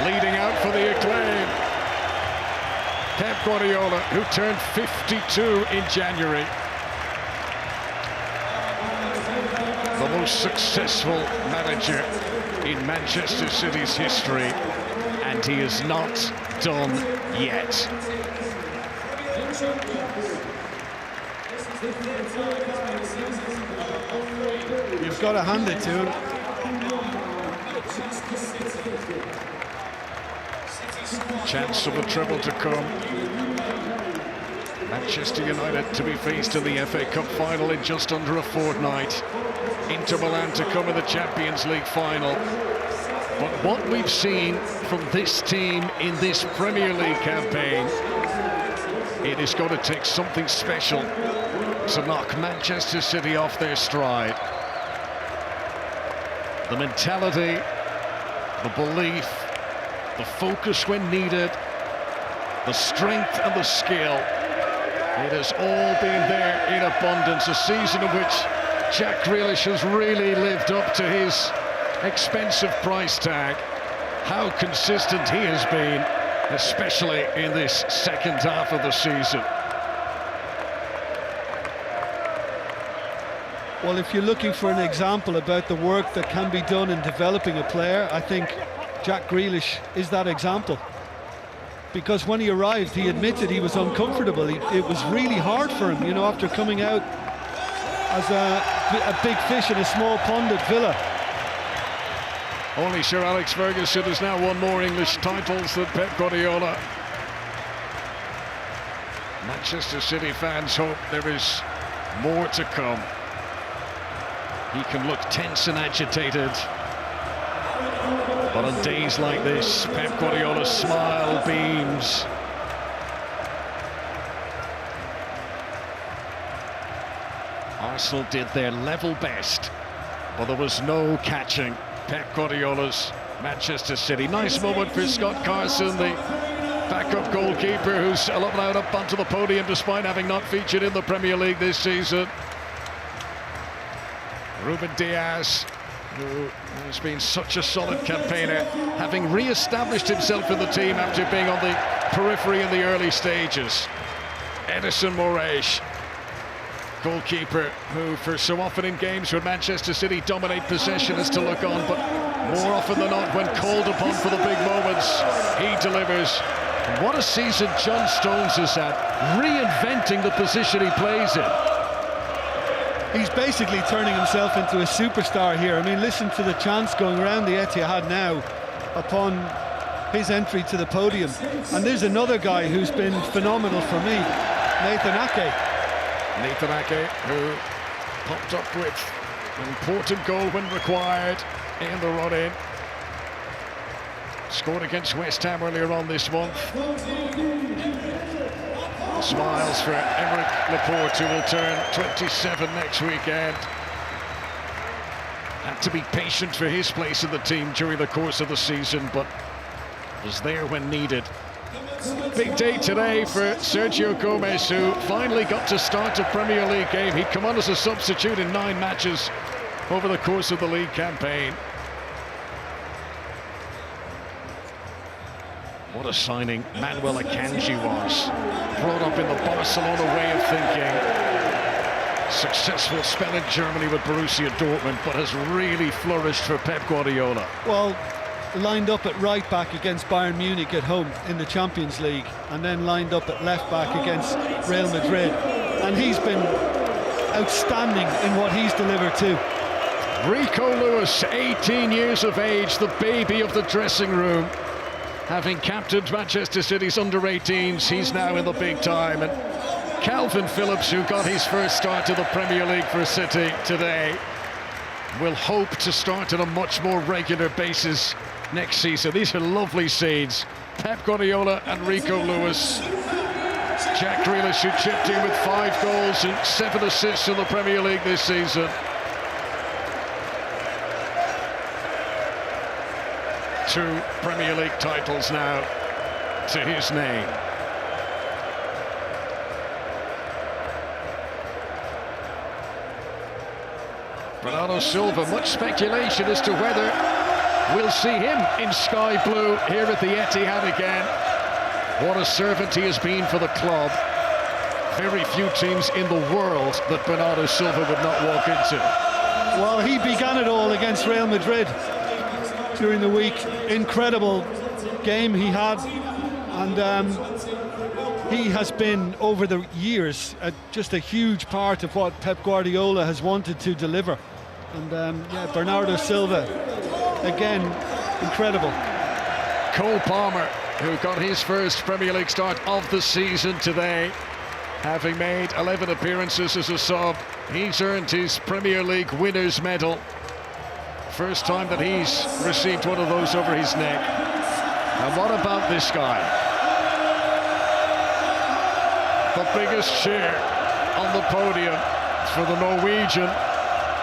leading out for the acclaim. Pep Guardiola, who turned 52 in January. The most successful manager in Manchester City's history, and he is not done yet. You've got to hand it to him. Chance of a treble to come. Manchester United to be faced in the FA Cup final in just under a fortnight. Inter Milan to come in the Champions League final. But what we've seen from this team in this Premier League campaign, it is going to take something special to knock Manchester City off their stride. The mentality, the belief, the focus when needed, the strength and the skill. It has all been there in abundance. A season in which Jack Grealish has really lived up to his expensive price tag. How consistent he has been, especially in this second half of the season. Well, if you're looking for an example about the work that can be done in developing a player, I think Jack Grealish is that example. Because when he arrived, he admitted he was uncomfortable. It was really hard for him, you know, after coming out as a big fish in a small pond at Villa. Only Sir Alex Ferguson has now won more English titles than Pep Guardiola. Manchester City fans hope there is more to come. He can look tense and agitated, but on days like this, Pep Guardiola's smile beams. Arsenal did their level best, but there was no catching Pep Guardiola's Manchester City. Nice moment for Scott Carson, the backup goalkeeper, who's allowed up onto the podium despite having not featured in the Premier League this season. Ruben Diaz, who has been such a solid campaigner, having re-established himself in the team after being on the periphery in the early stages. Edison Moraes, goalkeeper, who for so often in games when Manchester City dominate possession is to look on, but more often than not, when called upon for the big moments, he delivers. And what a season John Stones has had, reinventing the position he plays in. He's basically turning himself into a superstar here. I mean, listen to the chants going around the Etihad now upon his entry to the podium. And there's another guy who's been phenomenal for me, Nathan Ake. Nathan Ake, who popped up with an important goal when required in the run-in. Scored against West Ham earlier on this month. Smiles for Emerick Laporte, who will turn 27 next weekend. Had to be patient for his place in the team during the course of the season, but was there when needed. Big day today for Sergio Gomez, who finally got to start a Premier League game. He'd come on as a substitute in 9 matches over the course of the league campaign. What a signing Manuel Akanji was. Brought up in the Barcelona way of thinking. Successful spell in Germany with Borussia Dortmund, but has really flourished for Pep Guardiola. Well, lined up at right back against Bayern Munich at home in the Champions League, and then lined up at left back against Real Madrid. And he's been outstanding in what he's delivered too. Rico Lewis, 18 years of age, the baby of the dressing room. Having captained Manchester City's under-18s, he's now in the big time. And Calvin Phillips, who got his first start to the Premier League for City today, will hope to start on a much more regular basis next season. These are lovely scenes. Pep Guardiola and Rico Lewis. Jack Grealish, who chipped in with 5 goals and 7 assists in the Premier League this season. 2 Premier League titles now to his name. Bernardo Silva, much speculation as to whether We'll see him in sky blue here at the Etihad again. What a servant he has been for the club. Very few teams in the world that Bernardo Silva would not walk into. Well, he began it all against Real Madrid during the week. Incredible game he had, and he has been, over the years, just a huge part of what Pep Guardiola has wanted to deliver. And yeah, Bernardo Silva, again, incredible. Cole Palmer, who got his first Premier League start of the season today, having made 11 appearances as a sub. He's earned his Premier League winners' medal. First time that he's received one of those over his neck. And what about this guy? The biggest cheer on the podium for the Norwegian,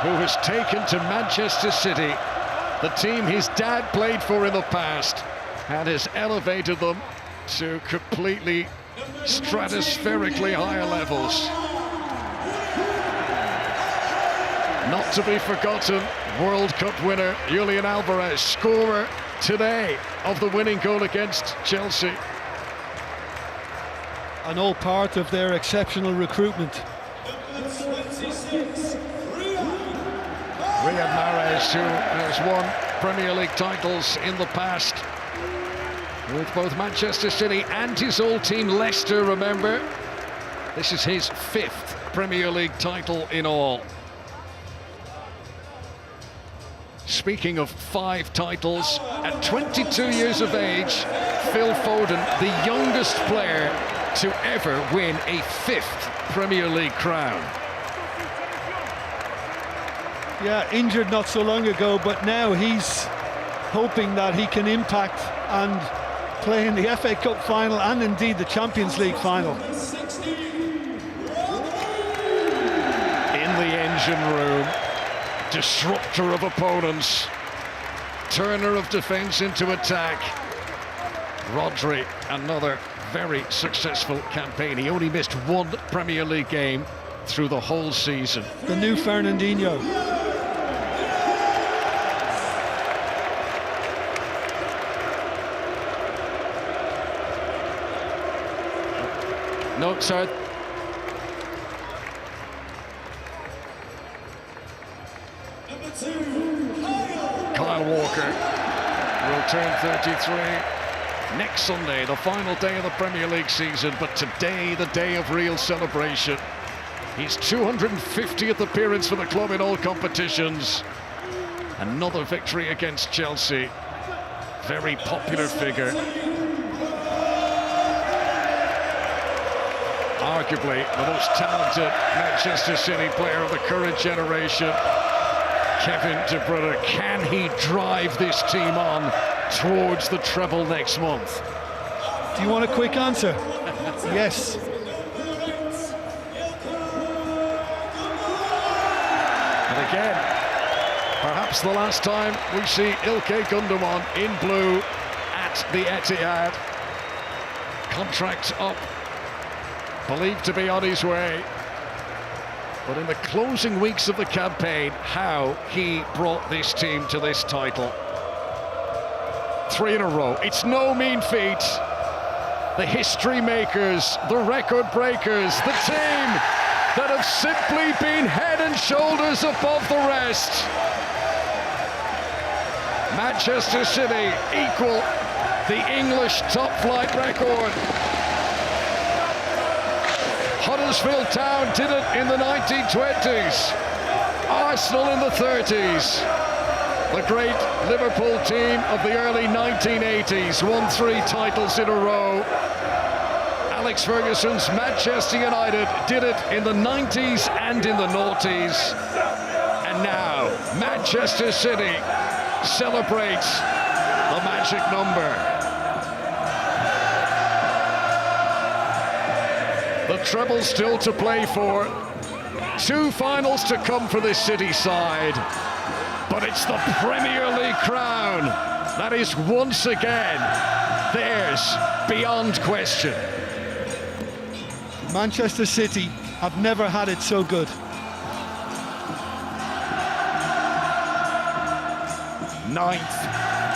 who has taken to Manchester City, the team his dad played for in the past, and has elevated them to completely stratospherically higher levels. Not to be forgotten, World Cup winner Julian Alvarez, scorer today of the winning goal against Chelsea. And all part of their exceptional recruitment. Riyad Mahrez, who has won Premier League titles in the past with both Manchester City and his old team Leicester, remember. This is his 5th Premier League title in all. Speaking of 5 titles, at 22 years of age, Phil Foden, the youngest player to ever win a 5th Premier League crown. Yeah, injured not so long ago, but now he's hoping that he can impact and play in the FA Cup final and indeed the Champions League final. In the engine room, disruptor of opponents, turner of defence into attack. Rodri, another very successful campaign. He only missed 1 Premier League game through the whole season. The new Fernandinho. No, sorry. Kyle Walker will turn 33 next Sunday, the final day of the Premier League season, but today, the day of real celebration. His 250th appearance for the club in all competitions. Another victory against Chelsea. Very popular figure. Arguably the most talented Manchester City player of the current generation. Kevin De Bruyne, can he drive this team on towards the treble next month? Do you want a quick answer? Yes. And again, perhaps the last time we see Ilkay Gundogan in blue at the Etihad. Contract up, believed to be on his way. But in the closing weeks of the campaign, how he brought this team to this title. 3 in a row. It's no mean feat. The history makers, the record breakers, the team that have simply been head and shoulders above the rest. Manchester City equal the English top-flight record. Huddersfield Town did it in the 1920s. Arsenal in the 30s. The great Liverpool team of the early 1980s won 3 titles in a row. Alex Ferguson's Manchester United did it in the 90s and in the noughties. And now Manchester City celebrates the magic number. The treble still to play for. 2 finals to come for this City side. But it's the Premier League crown that is once again theirs beyond question. Manchester City have never had it so good. 9th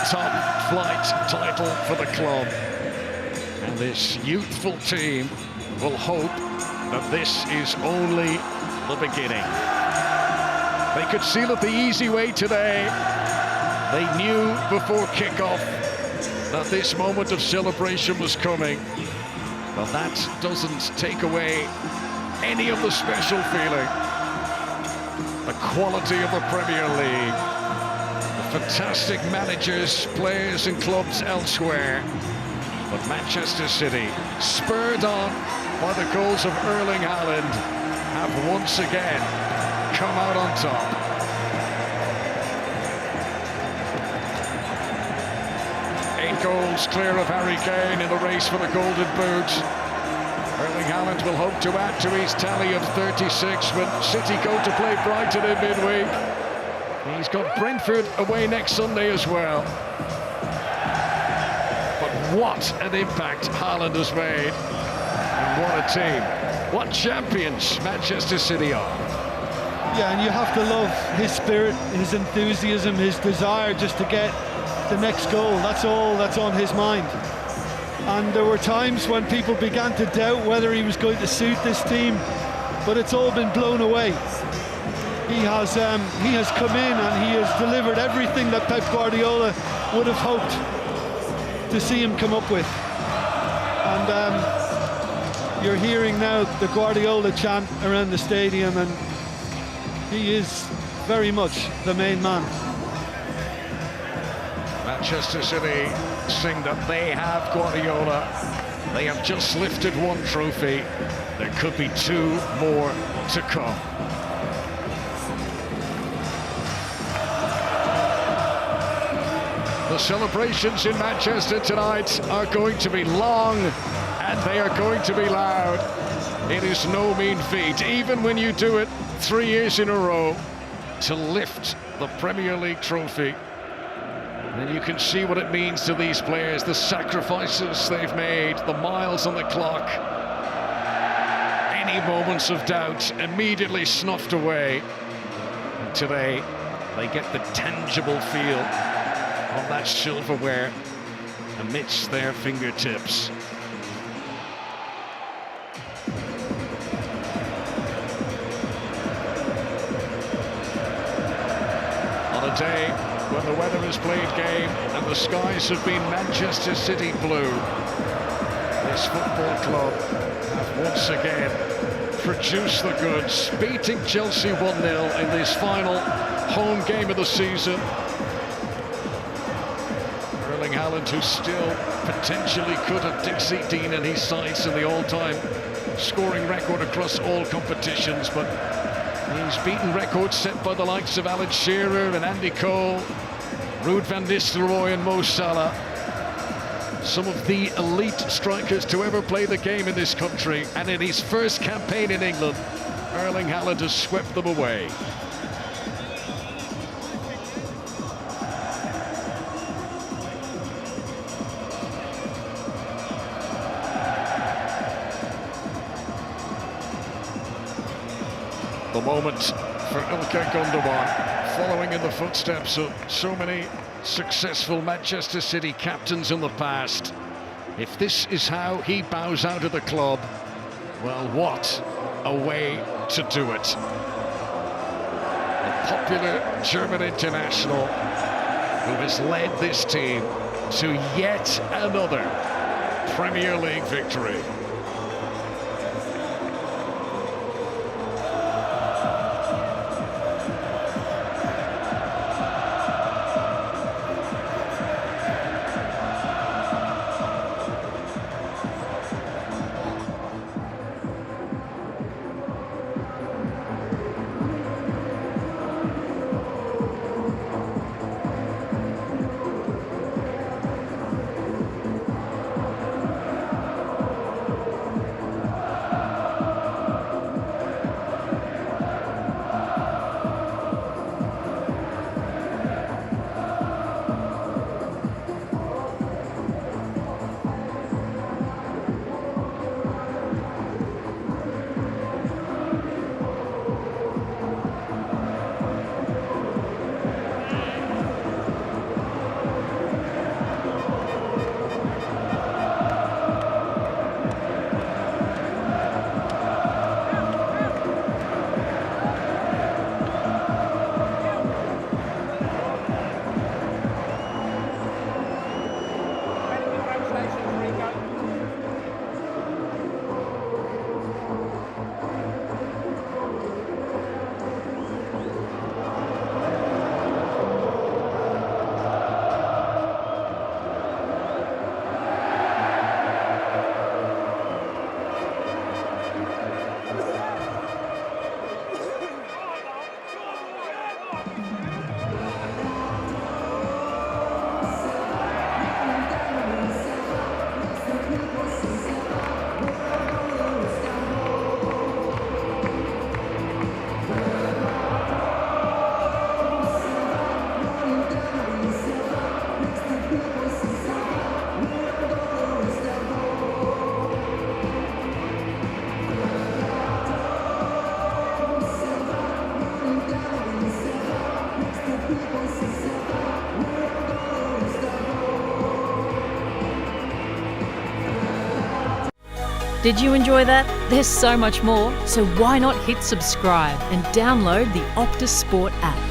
top flight title for the club. And this youthful team will hope that this is only the beginning. They could seal it the easy way today. They knew before kickoff that this moment of celebration was coming. But that doesn't take away any of the special feeling. The quality of the Premier League. The fantastic managers, players and clubs elsewhere. But Manchester City, spurred on by the goals of Erling Haaland, have once again come out on top. Eight goals clear of Harry Kane in the race for the Golden Boot. Erling Haaland will hope to add to his tally of 36 when City go to play Brighton in midweek. He's got Brentford away next Sunday as well. But what an impact Haaland has made. And what a team. What champions Manchester City are. Yeah, and you have to love his spirit, his enthusiasm, his desire just to get the next goal. That's all that's on his mind. And there were times when people began to doubt whether he was going to suit this team, but it's all been blown away. He has come in and he has delivered everything that Pep Guardiola would have hoped to see him come up with. And you're hearing now the Guardiola chant around the stadium, and he is very much the main man. Manchester City sing that they have Guardiola. They have just lifted one trophy. There could be two more to come. The celebrations in Manchester tonight are going to be long and they are going to be loud. It is no mean feat, even when you do it 3 years in a row, to lift the Premier League trophy. And you can see what it means to these players, the sacrifices they've made, the miles on the clock. Any moments of doubt immediately snuffed away. And today, they get the tangible feel of that silverware amidst their fingertips. On a day when the weather has played game and the skies have been Manchester City blue, this football club have once again produced the goods, beating Chelsea 1-0 in this final home game of the season. Erling Haaland, who still potentially could have Dixie Dean in his sights in the all-time scoring record across all competitions, but he's beaten records set by the likes of Alan Shearer and Andy Cole, Ruud van Nistelrooy and Mo Salah. Some of the elite strikers to ever play the game in this country, and in his first campaign in England, Erling Haaland has swept them away. The moment for Ilkay Gundogan, following in the footsteps of so many successful Manchester City captains in the past. If this is how he bows out of the club, well, what a way to do it. A popular German international who has led this team to yet another Premier League victory. Did you enjoy that? There's so much more, so why not hit subscribe and download the Optus Sport app.